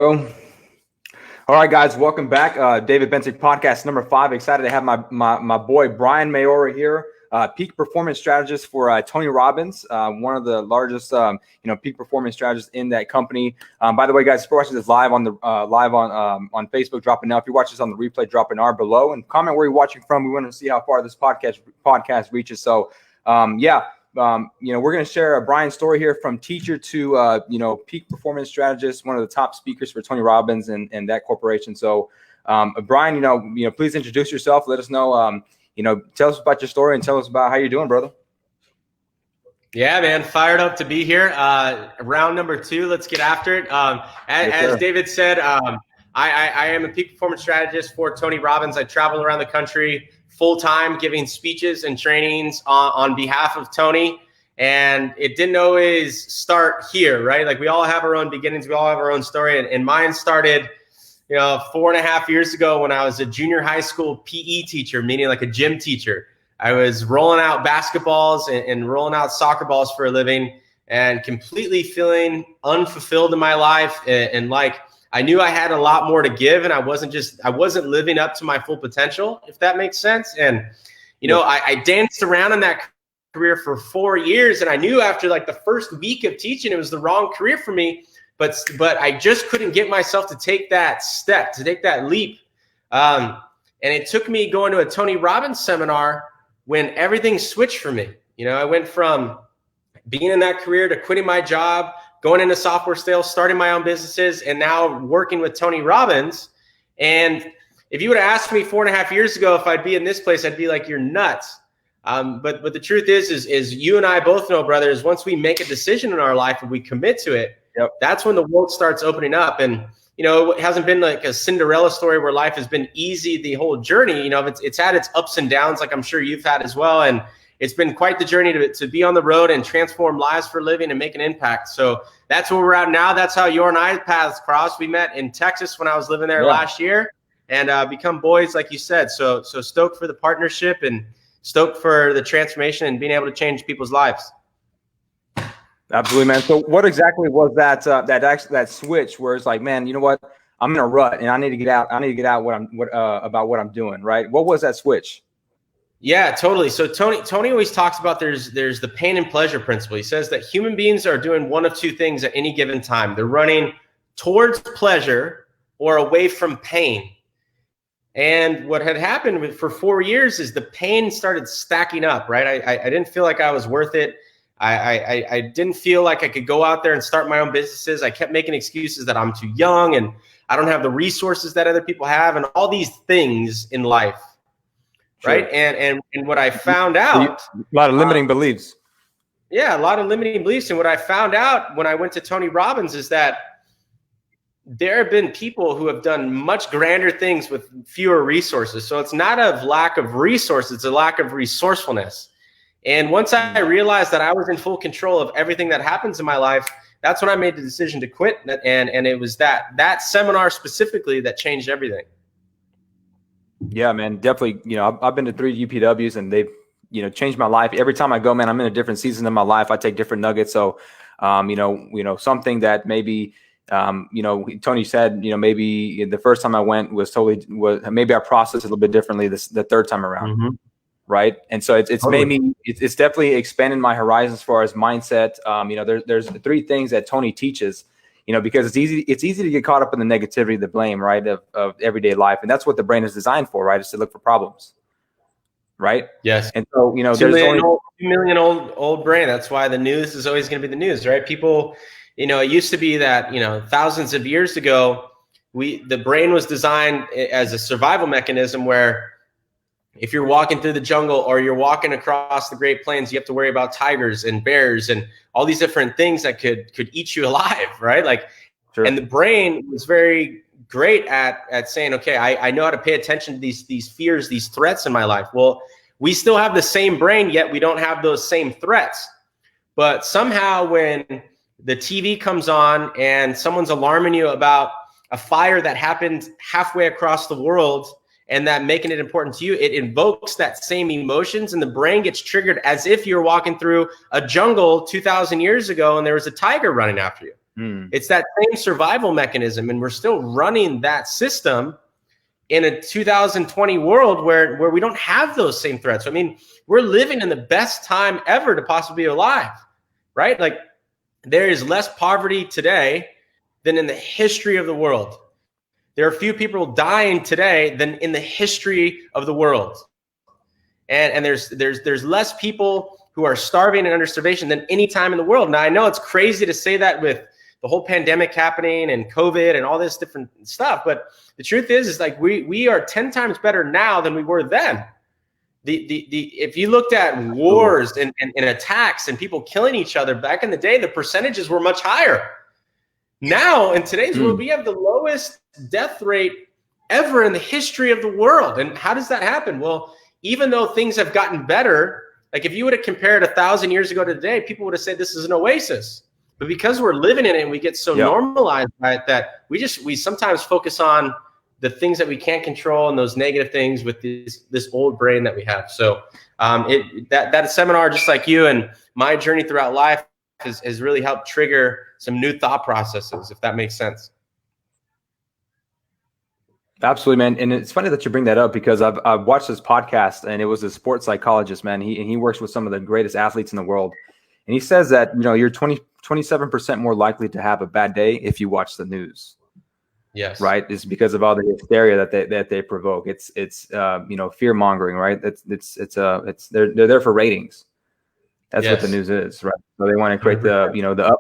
All right, guys, welcome back. David Bentinck podcast number 5. Excited to have my boy Brian Mayoral here, Peak Performance Strategist for Tony Robbins, one of the largest peak performance strategists in that company. By the way, guys, if you're watching this live on Facebook, drop an L. If you're watching this on the replay, drop an R below and comment where you're watching from. We want to see how far this podcast reaches. So, we're going to share Brian's story here from teacher to, peak performance strategist, one of the top speakers for Tony Robbins and that corporation. So, Brian, please introduce yourself. Let us know, tell us about your story and tell us about how you're doing, brother. Yeah, man, fired up to be here. Round number 2, let's get after it. As David said, I am a peak performance strategist for Tony Robbins. I travel around the country full-time giving speeches and trainings on behalf of Tony. And it didn't always start here, right? Like, we all have our own beginnings. We all have our own story. And mine started, 4.5 years ago when I was a junior high school PE teacher, meaning like a gym teacher. I was rolling out basketballs and rolling out soccer balls for a living and completely feeling unfulfilled in my life. And like, I knew I had a lot more to give, and I wasn't living up to my full potential, if that makes sense. And, I danced around in that career for 4 years, and I knew after like the first week of teaching, it was the wrong career for me, but I just couldn't get myself to take that step, to take that leap. And it took me going to a Tony Robbins seminar when everything switched for me. I went from being in that career to quitting my job, going into software sales, starting my own businesses, and now working with Tony Robbins. And if you would have asked me 4.5 years ago if I'd be in this place, I'd be like, you're nuts. But the truth is you and I both know, brothers, once we make a decision in our life and we commit to it, that's when the world starts opening up. And, it hasn't been like a Cinderella story where life has been easy the whole journey. It's had its ups and downs, like I'm sure you've had as well. And it's been quite the journey to be on the road and transform lives for a living and make an impact. So that's where we're at now. That's how your and I paths crossed. We met in Texas when I was living there last year, and become boys, like you said. So stoked for the partnership and stoked for the transformation and being able to change people's lives. Absolutely, man. So what exactly was that switch where it's like, man, you know what? I'm in a rut and I need to get out. I need to get out about what I'm doing, right? What was that switch? Yeah, totally. So Tony always talks about there's the pain and pleasure principle. He says that human beings are doing one of two things at any given time. They're running towards pleasure or away from pain. And what had happened for 4 years is the pain started stacking up, right? I didn't feel like I was worth it. I didn't feel like I could go out there and start my own businesses. I kept making excuses that I'm too young and I don't have the resources that other people have and all these things in life. Sure. Right. And what I found out, a lot of limiting beliefs. Yeah, a lot of limiting beliefs. And what I found out when I went to Tony Robbins is that there have been people who have done much grander things with fewer resources. So it's not a lack of resources, it's a lack of resourcefulness. And once I realized that I was in full control of everything that happens in my life, that's when I made the decision to quit. And it was that seminar specifically that changed everything. Yeah, man, definitely. I've been to 3 UPWs and they've, changed my life. Every time I go, man, I'm in a different season of my life. I take different nuggets. So, something that maybe, Tony said, maybe the first time I went was maybe I processed it a little bit differently the third time around. Mm-hmm. Right. And so it's totally. Made me, it's definitely expanded my horizons as far as mindset. There's 3 things that Tony teaches, because it's easy to get caught up in the negativity, the blame, right, of everyday life. And that's what the brain is designed for, right, is to look for problems. Right. Yes. And so, there's only 2 million old brain. That's why the news is always going to be the news, right? People, it used to be that, thousands of years ago, the brain was designed as a survival mechanism where if you're walking through the jungle or you're walking across the Great Plains, you have to worry about tigers and bears and all these different things that could eat you alive, right? Like, sure. And the brain was very great at saying, okay, I know how to pay attention to these fears, these threats in my life. Well, we still have the same brain, yet we don't have those same threats. But somehow when the TV comes on and someone's alarming you about a fire that happened halfway across the world, and that making it important to you, it invokes that same emotions and the brain gets triggered as if you're walking through a jungle 2,000 years ago and there was a tiger running after you. It's that same survival mechanism, and we're still running that system in a 2020 world where we don't have those same threats. I mean, we're living in the best time ever to possibly be alive, right? Like, there is less poverty today than in the history of the world. There are few people dying today than in the history of the world. And there's less people who are starving and under starvation than any time in the world. Now, I know it's crazy to say that with the whole pandemic happening and COVID and all this different stuff, but the truth is like we are 10 times better now than we were then. If you looked at wars and attacks and people killing each other back in the day, the percentages were much higher. Now, in today's world, we have the lowest death rate ever in the history of the world. And how does that happen? Well, even though things have gotten better, like if you would have compared 1,000 years ago to today, people would have said this is an oasis. But because we're living in it and we get so normalized by it that we sometimes focus on the things that we can't control and those negative things with this old brain that we have. So that seminar, just like you and my journey throughout life, has really helped trigger some new thought processes, if that makes sense. Absolutely, man. And it's funny that you bring that up because I've watched this podcast, and it was a sports psychologist, man. He works with some of the greatest athletes in the world. And he says that, you're 27% more likely to have a bad day if you watch the news. Yes. Right. It's because of all the hysteria that they provoke. It's fear mongering, right? They're there for ratings. That's what the news is, right? So they want to create the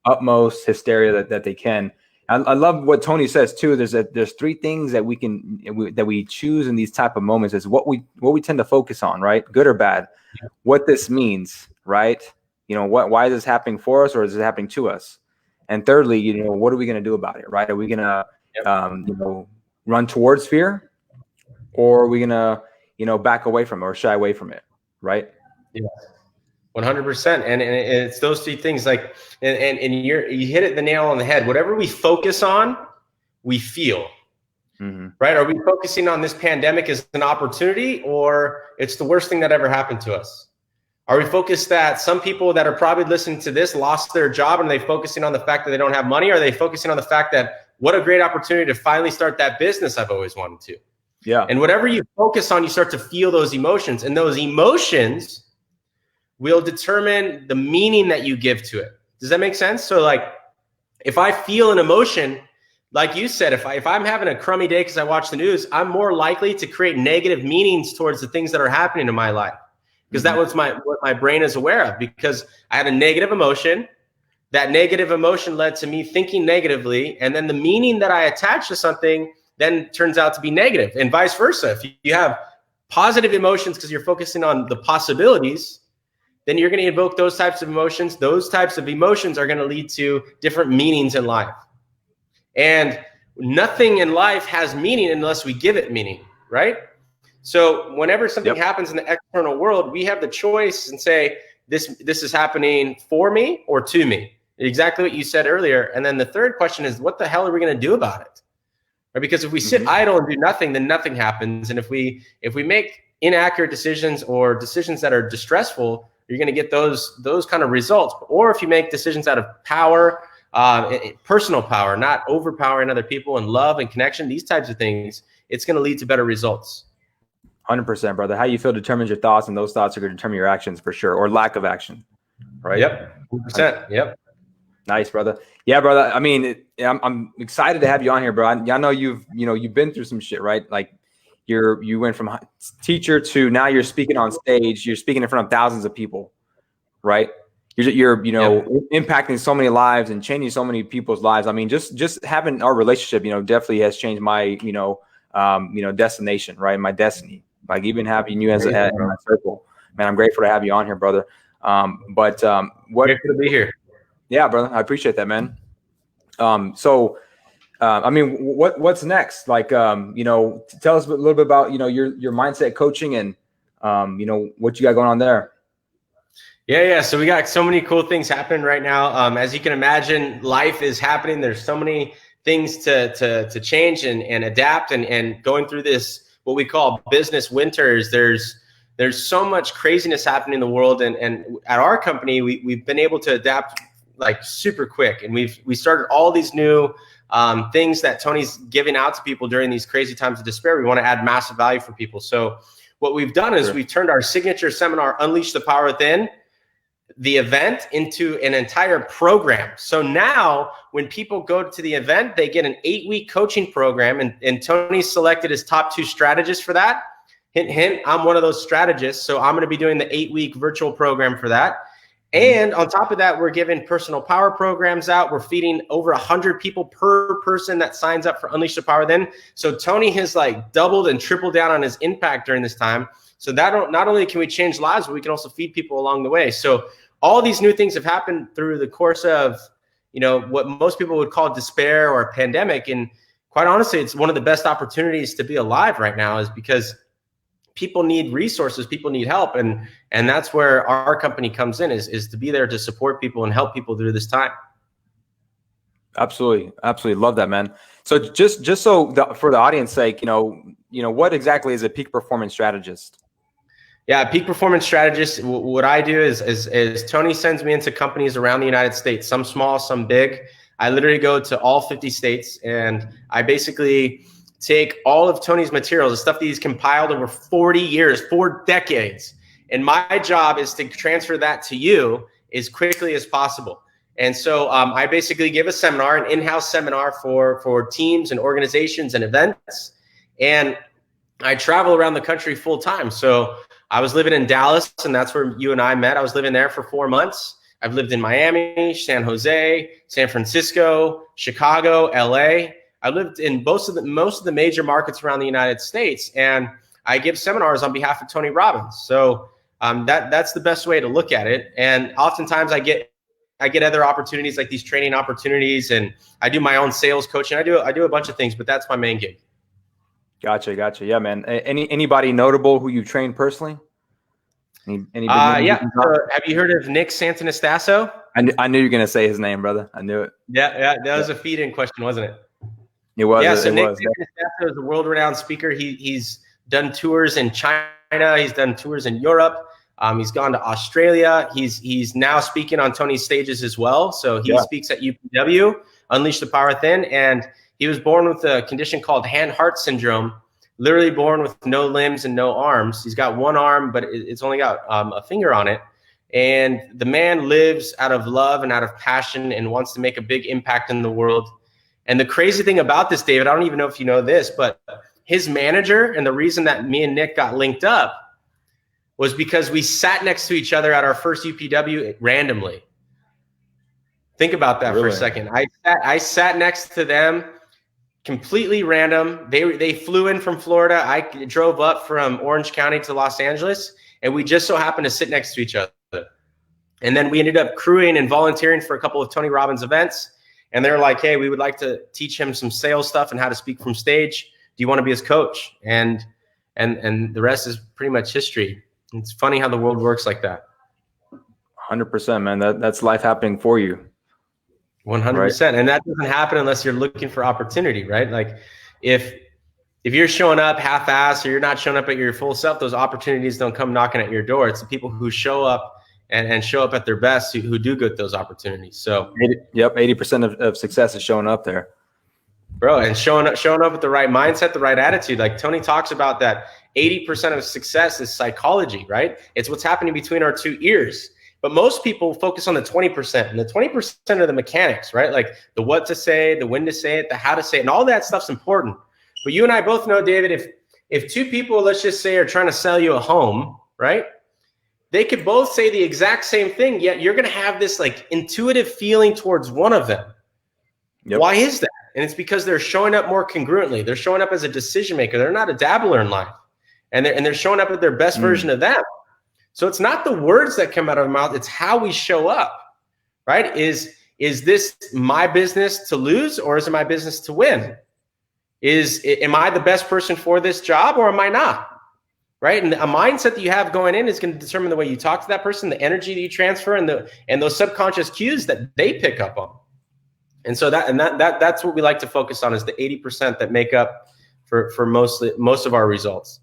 utmost hysteria that they can. I love what Tony says too. There's three things that we choose in these type of moments is what we tend to focus on, right? Good or bad, what this means, right? Why is this happening for us, or is it happening to us? And thirdly, what are we going to do about it, right? Are we going to, run towards fear, or are we going to, back away from it or shy away from it, right? Yeah, 100%. And it's those three things. Like, and you hit the nail on the head. Whatever we focus on, we feel. Right? Are we focusing on this pandemic as an opportunity, or it's the worst thing that ever happened to us? Are we focused that some people that are probably listening to this lost their job, and are they focusing on the fact that they don't have money? Or are they focusing on the fact that what a great opportunity to finally start that business I've always wanted to? Yeah. And whatever you focus on, you start to feel those emotions, and those emotions will determine the meaning that you give to it. Does that make sense? So like, if I feel an emotion, like you said, if I'm having a crummy day because I watch the news, I'm more likely to create negative meanings towards the things that are happening in my life. Because that was what my brain is aware of, because I had a negative emotion. That negative emotion led to me thinking negatively. And then the meaning that I attach to something then turns out to be negative, and vice versa. If you have positive emotions because you're focusing on the possibilities, then you're going to evoke those types of emotions. Those types of emotions are going to lead to different meanings in life. And nothing in life has meaning unless we give it meaning, right? So whenever something happens in the external world, we have the choice and say, this is happening for me or to me. Exactly what you said earlier. And then the third question is, what the hell are we going to do about it? Right? Because if we sit idle and do nothing, then nothing happens. And if we make inaccurate decisions or decisions that are distressful, you're going to get those kind of results. Or if you make decisions out of power, personal power, not overpowering other people, and love and connection, these types of things, it's going to lead to better results. 100%, brother. How you feel determines your thoughts, and those thoughts are going to determine your actions for sure, or lack of action. Right? Yep. 100%. Yep. Nice, brother. Yeah, brother. I mean, I'm excited to have you on here, bro. I know you've been through some shit, right? Like you went from teacher to now you're speaking on stage. You're speaking in front of thousands of people, right? You're impacting so many lives and changing so many people's lives. I mean, just having our relationship, definitely has changed my, destination, right? My destiny. Like even having you as in my circle, man, I'm grateful to have you on here, brother. Grateful to be here. Yeah, brother. I appreciate that, man. So I mean, what's next? Like, tell us a little bit about, your mindset coaching and, what you got going on there. Yeah. So we got so many cool things happening right now. As you can imagine, life is happening. There's so many things to change and adapt and going through this, what we call business winters. There's so much craziness happening in the world. And at our company, we've been able to adapt like super quick. And we started all these new things that Tony's giving out to people during these crazy times of despair. We want to add massive value for people. So what we've done is we've turned our signature seminar, Unleash the Power Within, the event, into an entire program. So now when people go to the event, they get an 8-week coaching program, and Tony selected his top 2 strategists for that. Hint, hint, I'm one of those strategists. So I'm going to be doing the 8-week virtual program for that. And on top of that, we're giving personal power programs out. We're feeding over 100 people per person that signs up for Unleash the Power Within. So Tony has like doubled and tripled down on his impact during this time. So that not only can we change lives, but we can also feed people along the way. So all these new things have happened through the course of, what most people would call despair or a pandemic. And quite honestly, it's one of the best opportunities to be alive right now, is because people need resources, people need help. And that's where our company comes in, is to be there to support people and help people through this time. Absolutely. Absolutely. Love that, man. So just so for the audience sake, what exactly is a peak performance strategist? Yeah, Peak Performance Strategist. What I do is Tony sends me into companies around the United States, some small, some big. I literally go to all 50 states, and I basically take all of Tony's materials, the stuff that he's compiled over 40 years, 4 decades. And my job is to transfer that to you as quickly as possible. And so I basically give a seminar, an in-house seminar for teams and organizations and events. And I travel around the country full time. So I was living in Dallas, and that's where you and I met. I was living there for 4 months. I've lived in Miami, San Jose, San Francisco, Chicago, LA. I lived in most of the major markets around the United States, and I give seminars on behalf of Tony Robbins. So that's the best way to look at it. And oftentimes I get other opportunities, like these training opportunities, and I do my own sales coaching. I do a bunch of things, but that's my main gig. Gotcha. Yeah, man. Anybody notable who you trained personally? Yeah. Have you heard of Nick Santonastasso? I knew you were gonna say his name, brother. I knew it. Yeah. That was a feed-in question, wasn't it? It was. Yeah. So Nick Santonastasso is a world-renowned speaker. He's done tours in China. He's done tours in Europe. He's gone to Australia. He's now speaking on Tony's stages as well. So he speaks at UPW, Unleash the Power Within, and he was born with a condition called hand-heart syndrome, literally born with no limbs and no arms. He's got one arm, but it's only got a finger on it. And the man lives out of love and out of passion and wants to make a big impact in the world. And the crazy thing about this, David, I don't even know if you know this, but his manager, and the reason that me and Nick got linked up, was because we sat next to each other at our first UPW randomly. Think about that for a second. I sat next to them completely random. They flew in from Florida. I drove up from Orange County to Los Angeles, and we just so happened to sit next to each other. And then we ended up crewing and volunteering for a couple of Tony Robbins events. And they're like, hey, we would like to teach him some sales stuff and how to speak from stage. Do you want to be his coach? And the rest is pretty much history. It's funny how the world works like that. 100%, man. That's life happening for you. 100%. Right. And that doesn't happen unless you're looking for opportunity, right? Like if you're showing up half-assed or you're not showing up at your full self, those opportunities don't come knocking at your door. It's the people who show up and show up at their best who do get those opportunities. So 80% of success is showing up there. Bro, and showing up with the right mindset, the right attitude. Like Tony talks about that 80% of success is psychology, right? It's what's happening between our 2 ears. But most people focus on the 20%, and the 20% are the mechanics, right? Like the what to say, the when to say it, the how to say it, and all that stuff's important. But you and I both know, David, if 2 people, let's just say, are trying to sell you a home, right? They could both say the exact same thing, yet you're going to have this like intuitive feeling towards one of them. Yep. Why is that? And it's because they're showing up more congruently. They're showing up as a decision maker. They're not a dabbler in life. And they're showing up at their best version of them. So it's not the words that come out of our mouth, it's how we show up, right? Is this my business to lose, or is it my business to win? Am I the best person for this job, or am I not? Right? And a mindset that you have going in is going to determine the way you talk to that person, the energy that you transfer, and those subconscious cues that they pick up on. And so that's what we like to focus on, is the 80% that make up for most of our results.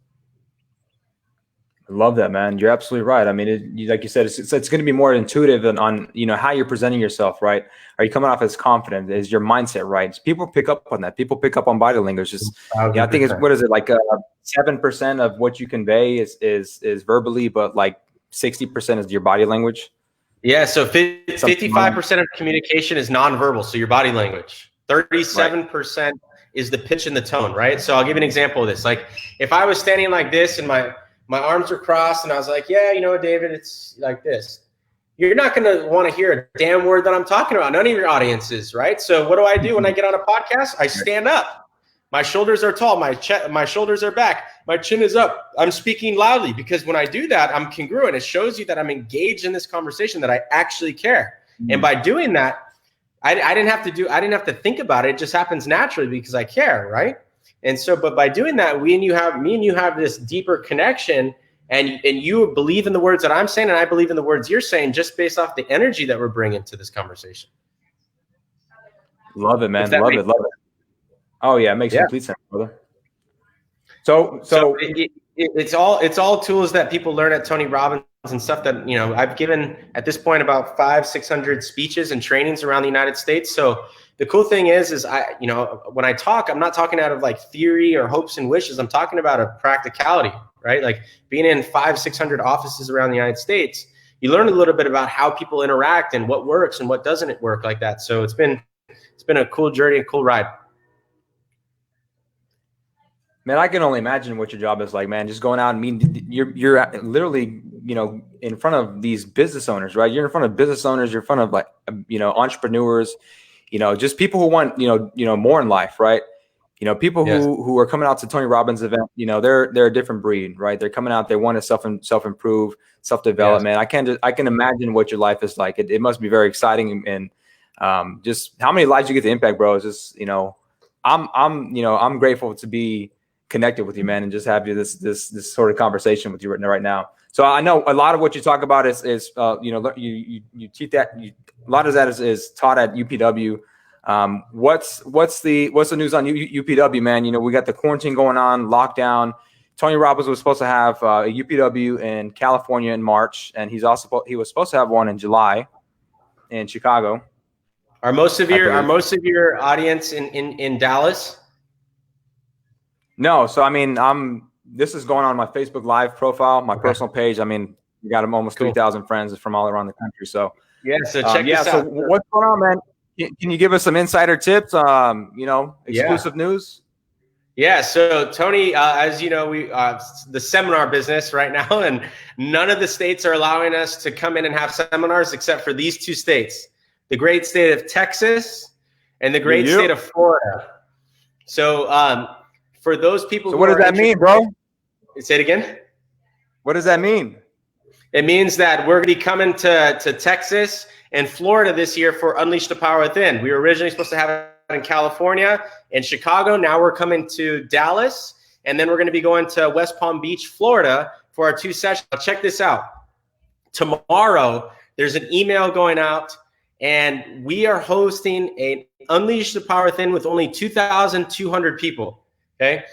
I love that, man. You're absolutely right. I mean, like you said, it's going to be more intuitive on how you're presenting yourself, right? Are you coming off as confident? Is your mindset right? People pick up on that. People pick up on body language. Just I think it's, what is it, like 7% of what you convey is verbally, but like 60% is your body language. Yeah, so 55% of communication is nonverbal, so your body language. 37% is the pitch and the tone, right? So I'll give you an example of this. Like if I was standing like this and my arms are crossed and I was like, yeah, you know, David, it's like this. You're not going to want to hear a damn word that I'm talking about. None of your audiences, right? So what do I do when I get on a podcast? I stand up. My shoulders are tall. My shoulders are back. My chin is up. I'm speaking loudly because when I do that, I'm congruent. It shows you that I'm engaged in this conversation, that I actually care. And by doing that, I didn't have to think about it. It just happens naturally because I care, right? And so, but by doing that, me and you have this deeper connection, and you believe in the words that I'm saying, and I believe in the words you're saying, just based off the energy that we're bringing to this conversation. Love it, man. Love it. Oh yeah, it makes complete sense, brother. So it's all tools that people learn at Tony Robbins and stuff that, you know, I've given at this point about 500-600 speeches and trainings around the United States. So the cool thing is I, you know, when I talk, I'm not talking out of like theory or hopes and wishes. I'm talking about a practicality, right? Like being in 500-600 offices around the United States, you learn a little bit about how people interact and what works and what doesn't work like that. So it's been a cool journey, a cool ride. Man, I can only imagine what your job is like, man. Just going out and meeting, you're literally, you know, in front of these business owners, right? You're in front of business owners. You're in front of like, you know, entrepreneurs, you know, just people who want, you know, more in life, right? You know, people who are coming out to Tony Robbins event, you know, they're a different breed, right? They're coming out, they want to self-improve, self-develop, man. I can imagine what your life is like. It must be very exciting, and just how many lives you get to impact, bro. Is just, you know, I'm grateful to be connected with you, man, and just have you this sort of conversation with you right now. So I know a lot of what you talk about is you know, you teach that, a lot of that is taught at UPW. What's the news on UPW, man? You know, we got the quarantine going on, lockdown. Tony Robbins was supposed to have a UPW in California in March, and he was supposed to have one in July in Chicago. Are most of your audience in Dallas? No, so I mean, this is going on my Facebook Live profile, my personal page. I mean, we got almost 3,000 friends from all around the country. So so check this out. So what's going on, man? Can you give us some insider tips? You know, exclusive news. Yeah. So Tony, as you know, we the seminar business right now, and none of the states are allowing us to come in and have seminars except for these two states: the great state of Texas and the great state of Florida. So for those people, so what does that mean, bro? Say it again. What does that mean? It means that we're going to be coming to Texas and Florida this year for Unleash the Power Within. We were originally supposed to have it in California and Chicago. Now we're coming to Dallas, and then we're going to be going to West Palm Beach, Florida for our 2 sessions. Now check this out. Tomorrow, there's an email going out, and we are hosting a Unleash the Power Within with only 2,200 people. Okay.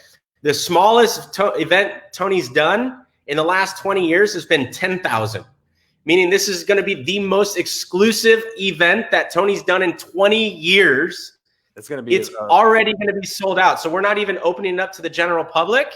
The smallest event Tony's done in the last 20 years has been 10,000, meaning this is going to be the most exclusive event that Tony's done in 20 years. It's already going to be sold out. So we're not even opening it up to the general public,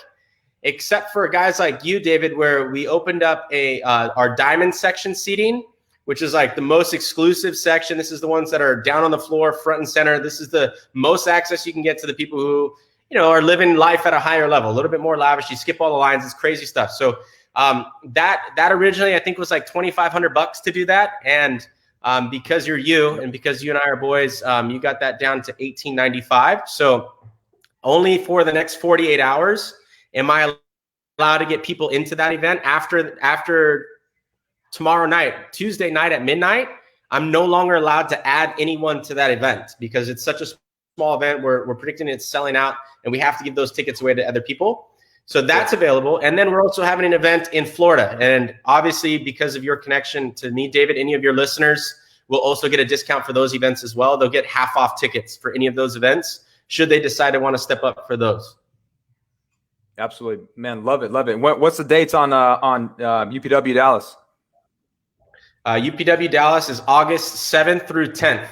except for guys like you, David, where we opened up our diamond section seating, which is like the most exclusive section. This is the ones that are down on the floor, front and center. This is the most access you can get to the people who, you know, are living life at a higher level, a little bit more lavish. You skip all the lines. It's crazy stuff. So that originally I think was like $2,500 to do that. And because you're you and because you and I are boys, you got that down to $1,895. So only for the next 48 hours am I allowed to get people into that event. After tomorrow night, Tuesday night at midnight, I'm no longer allowed to add anyone to that event because it's such a small event. We're predicting it's selling out, and we have to give those tickets away to other people. So that's available. And then we're also having an event in Florida. And obviously, because of your connection to me, David, any of your listeners will also get a discount for those events as well. They'll get half off tickets for any of those events, should they decide to want to step up for those. Absolutely, man. Love it. Love it. What's the dates on UPW Dallas? UPW Dallas is August 7th through 10th.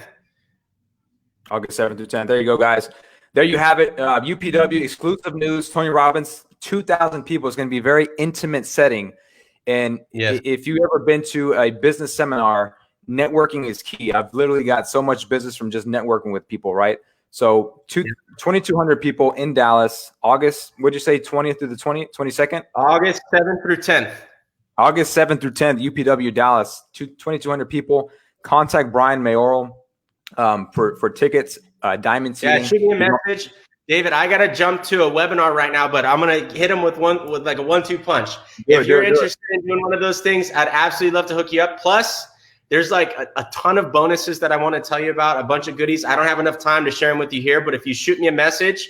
August 7th through 10th. There you go, guys. There you have it. UPW exclusive news. Tony Robbins, 2,000 people. It's going to be a very intimate setting. And if you've ever been to a business seminar, networking is key. I've literally got so much business from just networking with people, right? So 2,200 people in Dallas, August, what'd you say, 20th through the 22nd? August 7th through 10th. August 7th through 10th, UPW Dallas, 2,200 people. Contact Brian Mayoral for tickets, diamond seating. Yeah, shoot me a message. David, I got to jump to a webinar right now, but I'm going to hit him with like a 1-2 punch. If you're interested in doing one of those things, I'd absolutely love to hook you up. Plus, there's like a ton of bonuses that I want to tell you about, a bunch of goodies. I don't have enough time to share them with you here, but if you shoot me a message,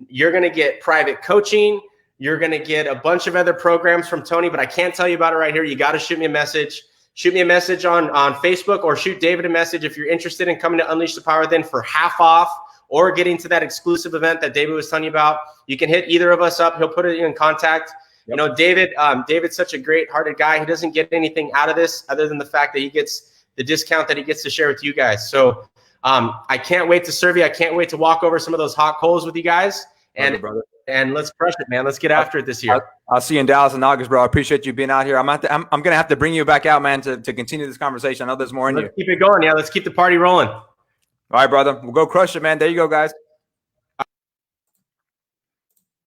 you're going to get private coaching. You're going to get a bunch of other programs from Tony, but I can't tell you about it right here. You got to shoot me a message. Shoot me a message on Facebook, or shoot David a message if you're interested in coming to Unleash the Power Within for half off, or getting to that exclusive event that David was telling you about. You can hit either of us up. He'll put it in contact. Yep. You know, David's such a great-hearted guy. He doesn't get anything out of this other than the fact that he gets the discount that he gets to share with you guys. So I can't wait to serve you. I can't wait to walk over some of those hot coals with you guys. And let's crush it, man. Let's get after it this year. I'll see you in Dallas in August, bro. I appreciate you being out here. I'm going to have to bring you back out, man, to continue this conversation. I know there's more in you. Let's keep it going. Yeah, let's keep the party rolling. All right, brother. We'll go crush it, man. There you go, guys.